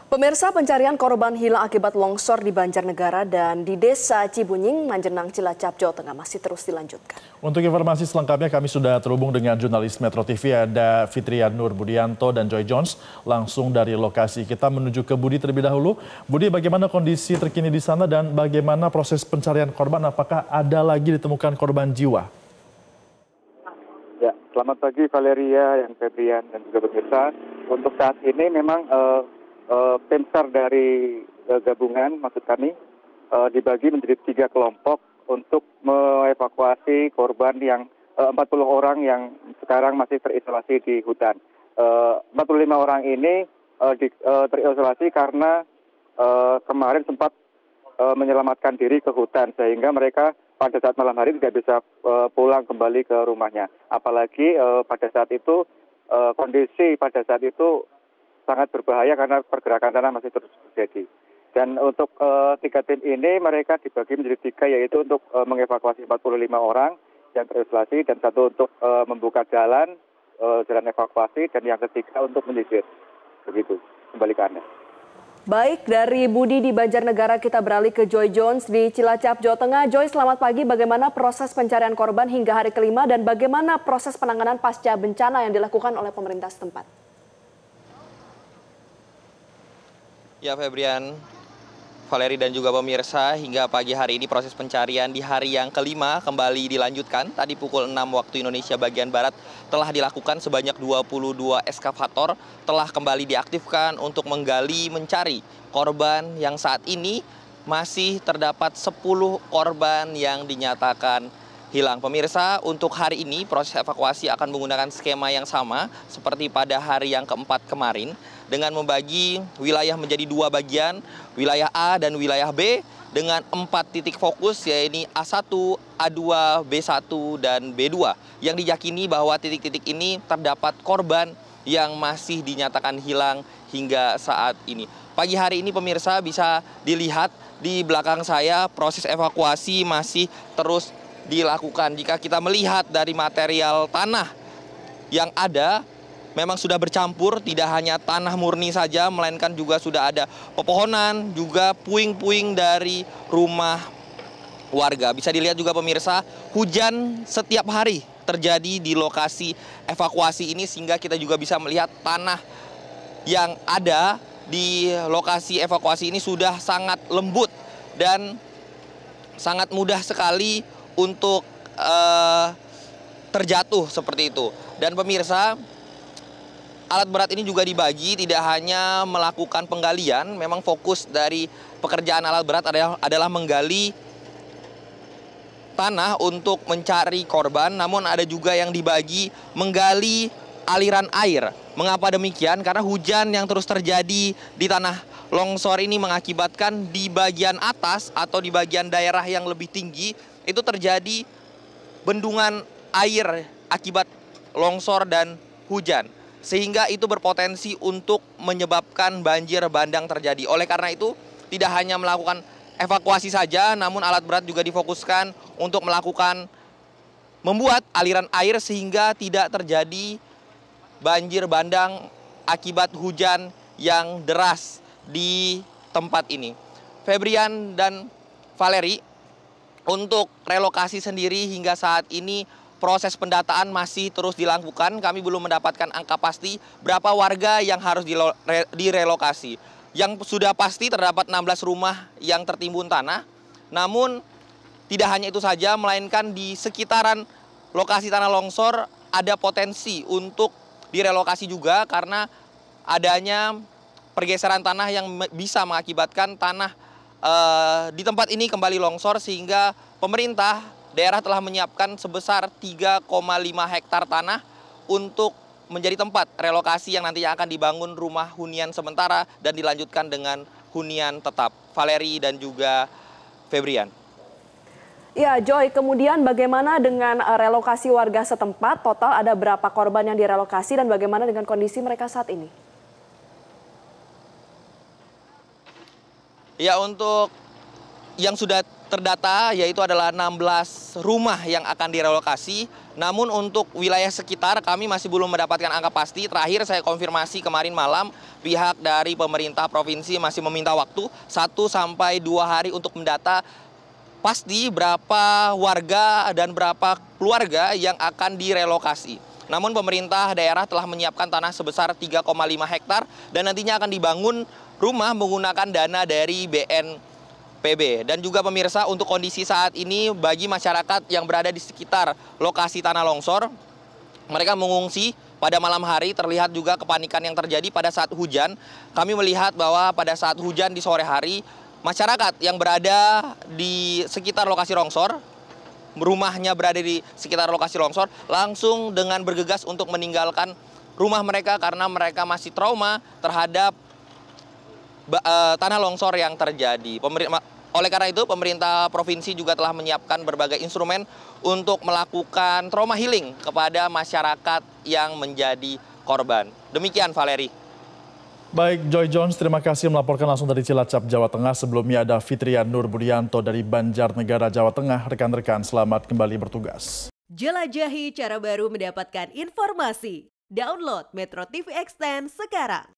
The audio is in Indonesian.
Pemirsa, pencarian korban hilang akibat longsor di Banjarnegara dan di Desa Cibunying, Manjenang, Cilacap, Jawa Tengah masih terus dilanjutkan. Untuk informasi selengkapnya kami sudah terhubung dengan jurnalis Metro TV, ada Fitrian Nur Budianto dan Joy Jones langsung dari lokasi. Kita menuju ke Budi terlebih dahulu. Budi, bagaimana kondisi terkini di sana dan bagaimana proses pencarian korban? Apakah ada lagi ditemukan korban jiwa? Ya, selamat pagi Valeria, yang Febrian dan juga pemirsa. Untuk saat ini memang tim SAR dari gabungan, maksud kami, dibagi menjadi 3 kelompok untuk mengevakuasi korban yang 40 orang yang sekarang masih terisolasi di hutan. 45 orang ini terisolasi karena kemarin sempat menyelamatkan diri ke hutan, sehingga mereka pada saat malam hari tidak bisa pulang kembali ke rumahnya. Apalagi pada saat itu kondisi pada saat itu sangat berbahaya karena pergerakan tanah masih terus terjadi. Dan untuk 3 tim ini mereka dibagi menjadi 3, yaitu untuk mengevakuasi 45 orang yang terisolasi, dan 1 untuk membuka jalan evakuasi, dan yang ketiga untuk menyisir. Begitu, kembali ke Anda. Baik, dari Budi di Banjarnegara kita beralih ke Joy Jones di Cilacap, Jawa Tengah. Joy, selamat pagi. Bagaimana proses pencarian korban hingga hari kelima dan bagaimana proses penanganan pasca bencana yang dilakukan oleh pemerintah setempat? Ya, Febrian, Valeri dan juga pemirsa, hingga pagi hari ini proses pencarian di hari yang kelima kembali dilanjutkan. Tadi pukul 6 waktu Indonesia bagian Barat telah dilakukan sebanyak 22 eskavator telah kembali diaktifkan untuk menggali mencari korban yang saat ini masih terdapat 10 korban yang dinyatakan hilang. Pemirsa, untuk hari ini proses evakuasi akan menggunakan skema yang sama seperti pada hari yang keempat kemarin, dengan membagi wilayah menjadi 2 bagian, wilayah A dan wilayah B, dengan 4 titik fokus, yaitu A1, A2, B1, dan B2. Yang diyakini bahwa titik-titik ini terdapat korban yang masih dinyatakan hilang hingga saat ini. Pagi hari ini pemirsa bisa dilihat di belakang saya proses evakuasi masih terus dilakukan. Jika kita melihat dari material tanah yang ada, memang sudah bercampur, tidak hanya tanah murni saja, melainkan juga sudah ada pepohonan, juga puing-puing dari rumah warga. Bisa dilihat juga pemirsa, hujan setiap hari terjadi di lokasi evakuasi ini, sehingga kita juga bisa melihat tanah yang ada di lokasi evakuasi ini sudah sangat lembut dan sangat mudah sekali untuk terjatuh seperti itu. Dan pemirsa, alat berat ini juga dibagi, tidak hanya melakukan penggalian, memang fokus dari pekerjaan alat berat adalah menggali tanah untuk mencari korban, namun ada juga yang dibagi menggali aliran air. Mengapa demikian? Karena hujan yang terus terjadi di tanah longsor ini mengakibatkan di bagian atas atau di bagian daerah yang lebih tinggi itu terjadi bendungan air akibat longsor dan hujan, sehingga itu berpotensi untuk menyebabkan banjir bandang terjadi. Oleh karena itu, tidak hanya melakukan evakuasi saja, namun alat berat juga difokuskan untuk membuat aliran air sehingga tidak terjadi banjir bandang akibat hujan yang deras di tempat ini. Febrian dan Valeri, untuk relokasi sendiri hingga saat ini proses pendataan masih terus dilakukan. Kami belum mendapatkan angka pasti berapa warga yang harus direlokasi. Yang sudah pasti terdapat 16 rumah yang tertimbun tanah. Namun tidak hanya itu saja, melainkan di sekitaran lokasi tanah longsor ada potensi untuk direlokasi juga karena adanya pergeseran tanah yang bisa mengakibatkan tanah di tempat ini kembali longsor, sehingga pemerintah daerah telah menyiapkan sebesar 3,5 hektar tanah untuk menjadi tempat relokasi yang nantinya akan dibangun rumah hunian sementara dan dilanjutkan dengan hunian tetap. Valeri dan juga Febrian. Ya, Joy, kemudian bagaimana dengan relokasi warga setempat? Total ada berapa korban yang direlokasi dan bagaimana dengan kondisi mereka saat ini? Ya, untuk yang sudah terdata yaitu adalah 16 rumah yang akan direlokasi. Namun untuk wilayah sekitar kami masih belum mendapatkan angka pasti. Terakhir saya konfirmasi kemarin malam, pihak dari pemerintah provinsi masih meminta waktu 1 sampai 2 hari untuk mendata pasti berapa warga dan berapa keluarga yang akan direlokasi. Namun pemerintah daerah telah menyiapkan tanah sebesar 3,5 hektar dan nantinya akan dibangun rumah menggunakan dana dari BNPB. Dan juga pemirsa, untuk kondisi saat ini bagi masyarakat yang berada di sekitar lokasi tanah longsor, mereka mengungsi pada malam hari. Terlihat juga kepanikan yang terjadi pada saat hujan. Kami melihat bahwa pada saat hujan di sore hari, masyarakat yang berada di sekitar lokasi longsor, rumahnya berada di sekitar lokasi longsor, langsung dengan bergegas untuk meninggalkan rumah mereka karena mereka masih trauma terhadap tanah longsor yang terjadi. Oleh karena itu, pemerintah provinsi juga telah menyiapkan berbagai instrumen untuk melakukan trauma healing kepada masyarakat yang menjadi korban. Demikian, Valeri. Baik, Joy Jones, terima kasih melaporkan langsung dari Cilacap, Jawa Tengah. Sebelumnya ada Fitrian Nur Budianto dari Banjarnegara, Jawa Tengah. Rekan-rekan, selamat kembali bertugas. Jelajahi cara baru mendapatkan informasi. Download Metro TV Extend sekarang.